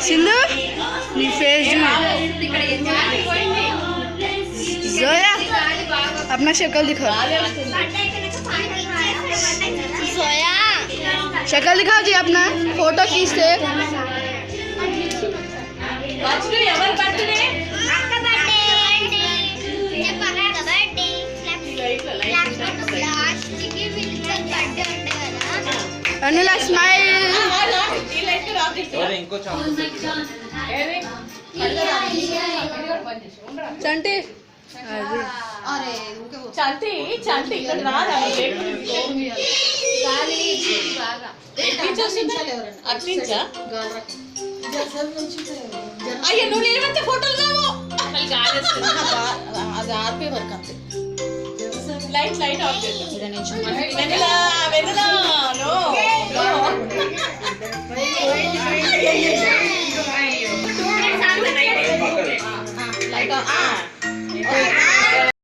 सिंधु नी face Zoya अपना शक्ल दिखाओ जोया शक्ल दिखाओ जी अपना फोटो खींचते अनिला स्माइल चंटी చంటి చంటి ఇక్కడ రాదా అట్లించా అయ్యో నువ్వు లేవంటే ఫోటోలు కావు అది ఆర్పే వరకు అంతే లైట్ లైట్ ఆఫ్ చేద్దాం వెన్నెలా వెన్నెలా నో లైట్